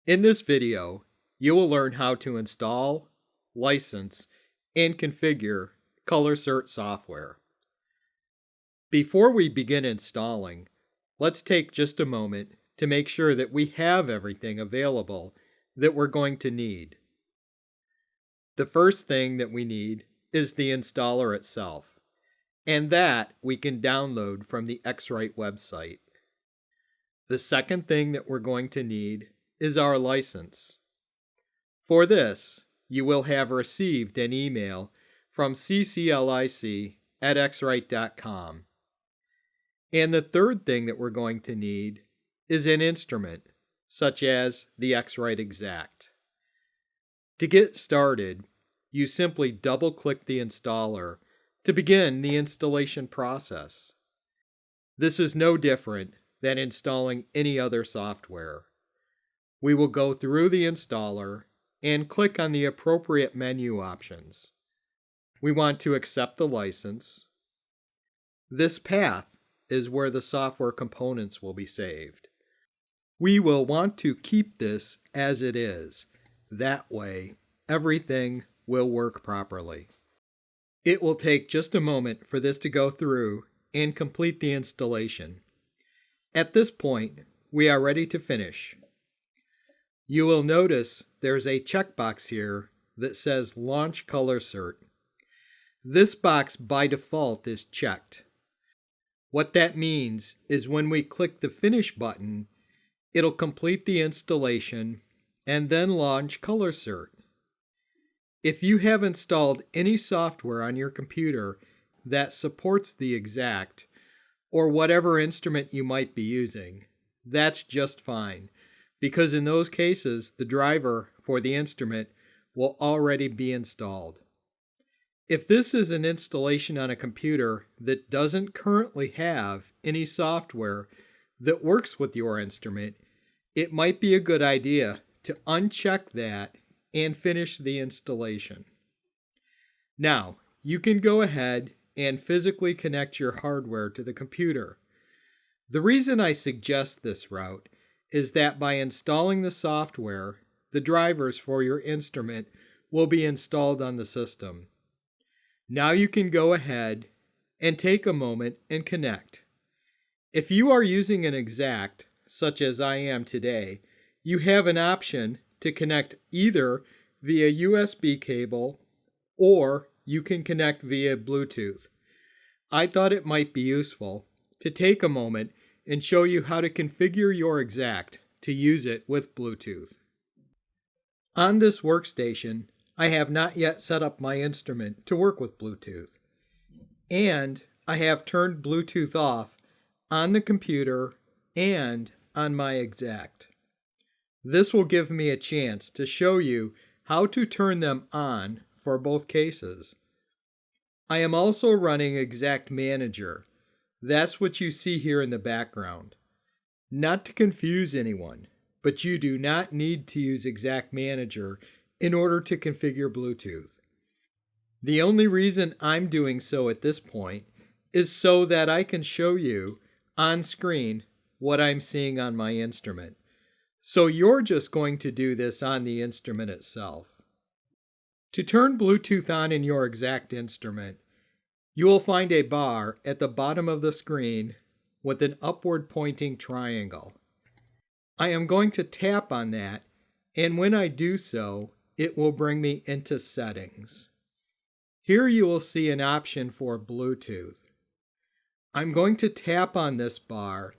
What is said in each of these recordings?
In this video, you will learn how to install, license, and configure ColorCert software. Before we begin installing, let's take just a moment to make sure that we have everything available that we're going to need. The first thing that we need is the installer itself, and that we can download from the X-Rite website. The second thing that we're going to need is our license. For this, you will have received an email from cclic@xrite.com. And the third thing that we're going to need is an instrument, such as the X-Rite Exact. To get started, you simply double-click the installer to begin the installation process. This is no different than installing any other software. We will go through the installer and click on the appropriate menu options. We want to accept the license. This path is where the software components will be saved. We will want to keep this as it is. That way, everything will work properly. It will take just a moment for this to go through and complete the installation. At this point, we are ready to finish. You will notice there's a checkbox here that says Launch ColorCert. This box by default is checked. What that means is when we click the Finish button, it'll complete the installation and then launch ColorCert. If you have installed any software on your computer that supports the Exact, or whatever instrument you might be using, that's just fine, because in those cases, the driver for the instrument will already be installed. If this is an installation on a computer that doesn't currently have any software that works with your instrument, it might be a good idea to uncheck that and finish the installation. Now, you can go ahead and physically connect your hardware to the computer. The reason I suggest this route is that by installing the software, the drivers for your instrument will be installed on the system. Now you can go ahead and take a moment and connect. If you are using an Exact, such as I am today, you have an option to connect either via USB cable or you can connect via Bluetooth. I thought it might be useful to take a moment and show you how to configure your Exact to use it with Bluetooth. On this workstation, I have not yet set up my instrument to work with Bluetooth, and I have turned Bluetooth off on the computer and on my Exact. This will give me a chance to show you how to turn them on for both cases. I am also running Exact Manager. That's what you see here in the background. Not to confuse anyone, but you do not need to use Exact Manager in order to configure Bluetooth. The only reason I'm doing so at this point is so that I can show you on screen what I'm seeing on my instrument. So you're just going to do this on the instrument itself. To turn Bluetooth on in your Exact instrument, you will find a bar at the bottom of the screen with an upward pointing triangle. I am going to tap on that, and when I do so, it will bring me into Settings. Here you will see an option for Bluetooth. I'm going to tap on this bar.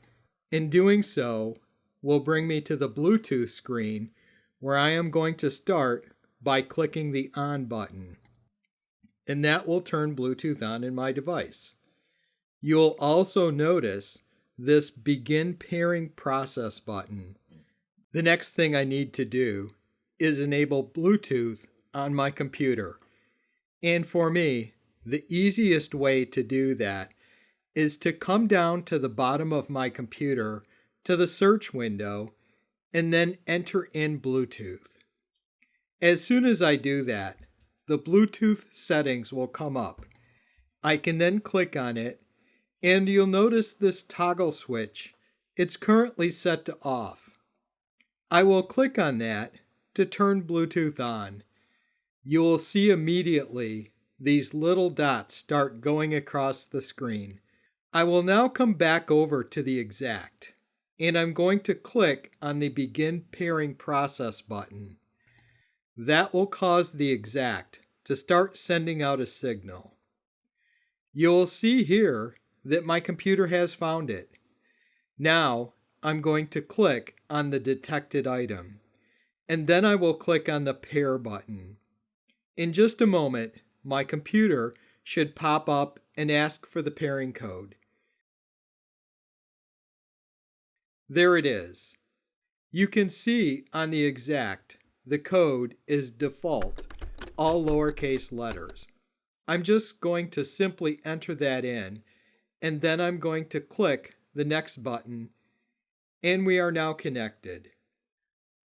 In doing so, will bring me to the Bluetooth screen where I am going to start by clicking the On button. And that will turn Bluetooth on in my device. You will also notice this Begin Pairing Process button. The next thing I need to do is enable Bluetooth on my computer. And for me, the easiest way to do that is to come down to the bottom of my computer to the search window and then enter in Bluetooth. As soon as I do that, the Bluetooth settings will come up. I can then click on it, and you'll notice this toggle switch. It's currently set to off. I will click on that to turn Bluetooth on. You will see immediately these little dots start going across the screen. I will now come back over to the Exact, and I'm going to click on the Begin Pairing Process button. That will cause the Exact to start sending out a signal. You'll see here that my computer has found it. Now I'm going to click on the detected item, and then I will click on the Pair button. In just a moment, my computer should pop up and ask for the pairing code. There it is. You can see on the Exact, the code is default, all lowercase letters. I'm just going to simply enter that in, and then I'm going to click the next button, and we are now connected.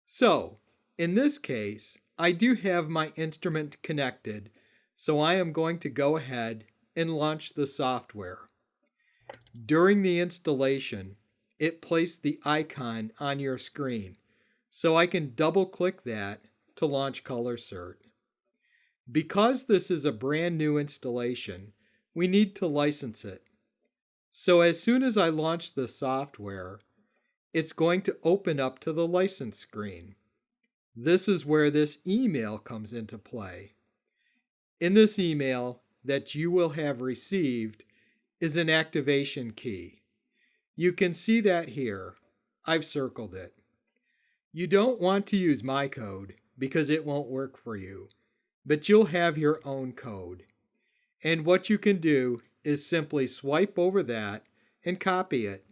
So, in this case, I do have my instrument connected, so I am going to go ahead and launch the software. During the installation, it placed the icon on your screen, so I can double-click that to launch ColorCert. Because this is a brand new installation, we need to license it. So as soon as I launch the software, it's going to open up to the license screen. This is where this email comes into play. In this email that you will have received is an activation key. You can see that here. I've circled it. You don't want to use my code because it won't work for you, but you'll have your own code. And what you can do is simply swipe over that and copy it.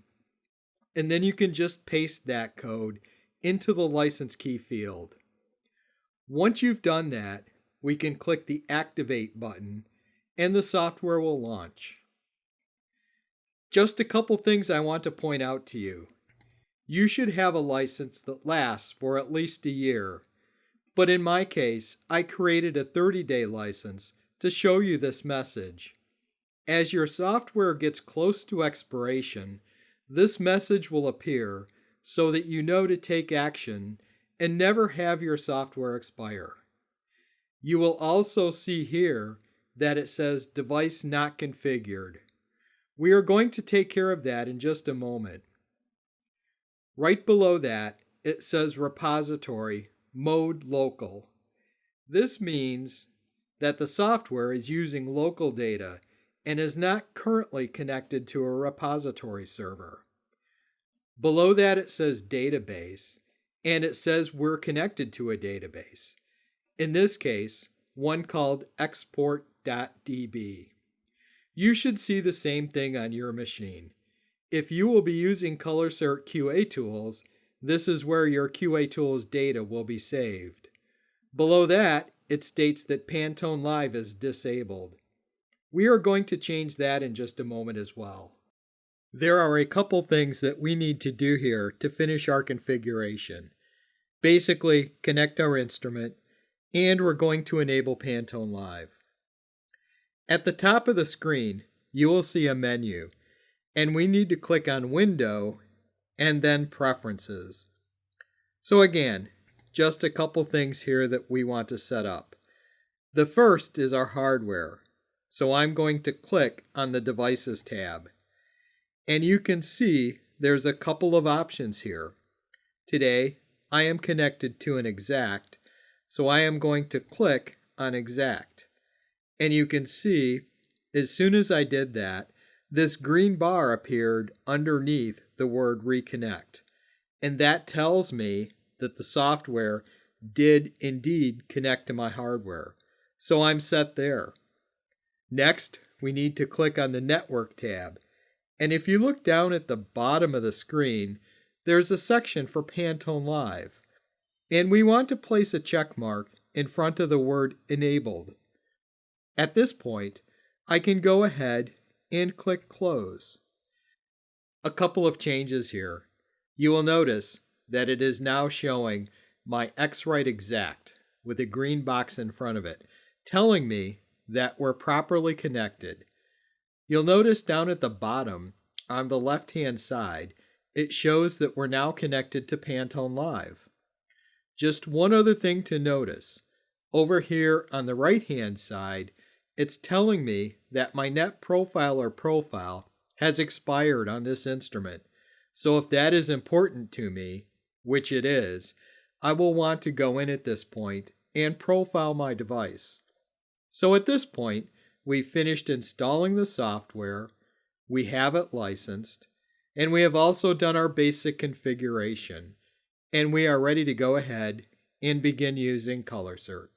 And then you can just paste that code into the license key field. Once you've done that, we can click the Activate button and the software will launch. Just a couple things I want to point out to you. You should have a license that lasts for at least a year, but in my case, I created a 30-day license to show you this message. As your software gets close to expiration, this message will appear so that you know to take action and never have your software expire. You will also see here that it says device not configured. We are going to take care of that in just a moment. Right below that, it says repository mode local. This means that the software is using local data and is not currently connected to a repository server. Below that, it says database, and it says we're connected to a database. In this case, one called export.db. You should see the same thing on your machine. If you will be using ColorCert QA tools, this is where your QA tools data will be saved. Below that, it states that PantoneLIVE is disabled. We are going to change that in just a moment as well. There are a couple things that we need to do here to finish our configuration. Basically, connect our instrument, and we're going to enable PantoneLIVE. At the top of the screen, you will see a menu, and we need to click on Window and then Preferences. So again, just a couple things here that we want to set up. The first is our hardware, so I'm going to click on the Devices tab. And you can see there's a couple of options here. Today, I am connected to an Exact, so I am going to click on Exact. And you can see, as soon as I did that, this green bar appeared underneath the word Reconnect. And that tells me that the software did indeed connect to my hardware. So I'm set there. Next, we need to click on the Network tab. And if you look down at the bottom of the screen, there's a section for PantoneLIVE. And we want to place a check mark in front of the word Enabled. At this point, I can go ahead and click Close. A couple of changes here. You will notice that it is now showing my X-Rite Exact with a green box in front of it, telling me that we're properly connected. You'll notice down at the bottom, on the left-hand side, it shows that we're now connected to PantoneLIVE. Just one other thing to notice. Over here on the right hand side, it's telling me that my net profile or profile has expired on this instrument. So if that is important to me, which it is, I will want to go in at this point and profile my device. So at this point, we've finished installing the software, we have it licensed, and we have also done our basic configuration, and we are ready to go ahead and begin using ColorCert.